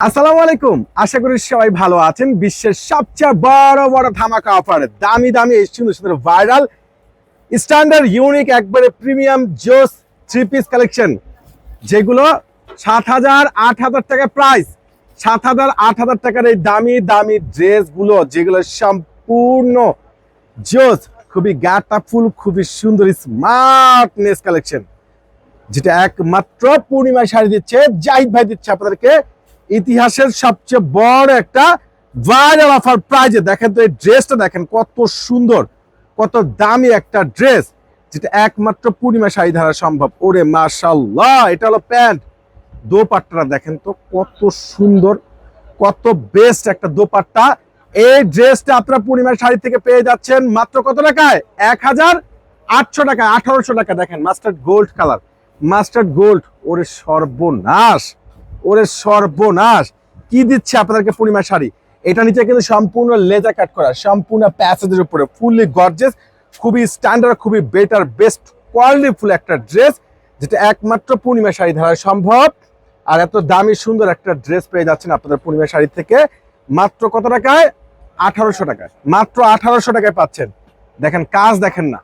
আসসালামু আলাইকুম। আশা করি সবাই ভালো আছেন। বিশ্বের সবচেয়ে বড় বড় ধামাকা অফার, দামি দামি এই সুন্দর সুন্দর ভাইরাল স্ট্যান্ডার্ড ইউনিক একবারে প্রিমিয়াম জোস থ্রি পিস কালেকশন, যেগুলো 7,000 8,000 টাকা প্রাইস। 7,000 8,000 টাকার এই দামি দামি ড্রেসগুলো, যেগুলো সম্পূর্ণ জোস, খুবই গাটাফুল, খুবই সুন্দর স্মার্টনেস কালেকশন, যেটা একমাত্র পূর্ণিমা শাড়ি দিচ্ছে, জাহিদ ভাই দিচ্ছে আপনাদেরকে ইতিহাসের সবচেয়ে বড় একটা ভাইরাল অফার প্রাইজে। দেখেন তো এই ড্রেসটা, দেখেন কত সুন্দর, কত দামি একটা ড্রেস, যেটা একমাত্র পূর্ণিমা শাড়ি দ্বারা সম্ভব। ওরে মাশাআল্লাহ, এটা হলো প্যান্ট। দোপাট্টাটা দেখেন তো কত সুন্দর, কত বেস্ট একটা দোপাট্টা। এই ড্রেসটা আপনারা পূর্ণিমা শাড়ি থেকে পেয়ে যাচ্ছেন মাত্র কত টাকায়? 1,800 টাকা, 1,800 টাকা। দেখেন mustard gold colour, mustard gold. ওরে সর্বনাশ, ওরে সর্বনাশ, কি দিচ্ছে আপনাদেরকে পূর্ণিমা শাড়ি। এটা নিচে কিন্তু সম্পূর্ণ লেজার কাট করা, সম্পূর্ণ প্যাসেজের উপরে ফুললি গর্জিয়াস, খুবই স্ট্যান্ডার্ড, খুবই বেটার, বেস্ট কোয়ালিটি ফুল একটা ড্রেস, যেটা একমাত্র পূর্ণিমা শাড়ি দ্বারা সম্ভব। আর এত দামি সুন্দর একটা ড্রেস পেয়ে যাচ্ছেন আপনাদের পূর্ণিমা শাড়ি থেকে মাত্র কত টাকায়? 1,800 টাকায়, মাত্র 1,800 টাকায় পাচ্ছেন। দেখেন কাজ, দেখেন না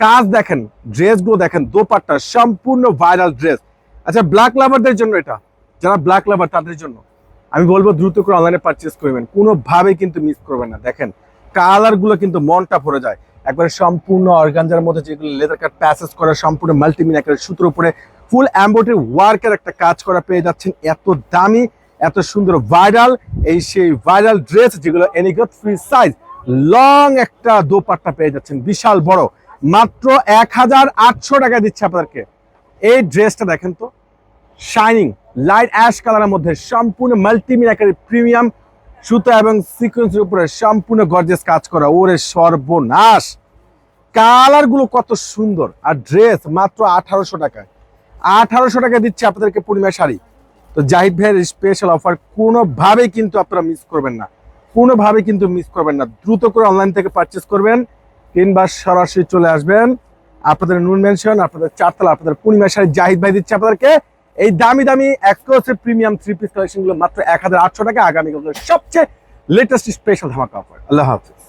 কাজ, দেখেন ড্রেসগুলো, দেখেন দোপাট্টা, সম্পূর্ণ ভাইরাল ড্রেস। আচ্ছা, ব্ল্যাক লাভারদের জন্য, এটা যারা ব্ল্যাক লাভার তাদের জন্য আমি বলবো দ্রুত করে অনলাইনে পারচেস করবেন, কোনোভাবেই কিন্তু মিস করবেন না। দেখেন কালারগুলো কিন্তু মনটা ভরে যায়, একবারে সম্পূর্ণ অর্গানজার মধ্যে, যেগুলো লেদার কাট প্যাসেজ করা, সম্পূর্ণ মাল্টিমিন একটা সুতোর উপরে ফুল এমব্রয়ডারি ওয়ার্কের একটা কাজ করা পেয়ে যাচ্ছেন। এত দামি, এত সুন্দর ভাইরাল, এই সেই ভাইরাল ড্রেস, যেগুলো এনিগত ফ্রি সাইজ লং একটা দোপাট্টা পেয়ে যাচ্ছেন, বিশাল বড়, মাত্র 1,800 টাকা দিচ্ছে আপনাদেরকে। এই ড্রেসটা দেখেন তো, শাইনিং লাইট অ্যাশ কালারের মধ্যে সম্পূর্ণ মাল্টিমিন আকারে প্রিমিয়াম সুতো এবং সিকোয়েন্সের উপরে সম্পূর্ণ গর্জিয়াস কাজ করা। ওরে সর্বনাশ, কালার গুলো কত সুন্দর। আর ড্রেস মাত্র 1,800 টাকায়, 1,800 টাকা দিচ্ছে আপনাদেরকে পূর্ণিমা শাড়ি। তো জাহিদ ভাইয়ের স্পেশাল অফার কোনোভাবেই কিন্তু আপনারা মিস করবেন না, কোনোভাবেই কিন্তু মিস করবেন না। দ্রুত করে অনলাইন থেকে পারচেস করবেন, কিংবা সরাসরি চলে আসবেন আপনাদের নুন মেনশন, আপনাদের চারতলা, আপনাদের পূর্ণিমা শাড়ি জাহিদ ভাই দিচ্ছে আপনাদেরকে এই দামি দামি exclusive premium three piece collection গুলো মাত্র 1,800 টাকা। আগামীকাল সবচেয়ে লেটেস্ট স্পেশাল ধামাকা অফার। আল্লাহ হাফিজ।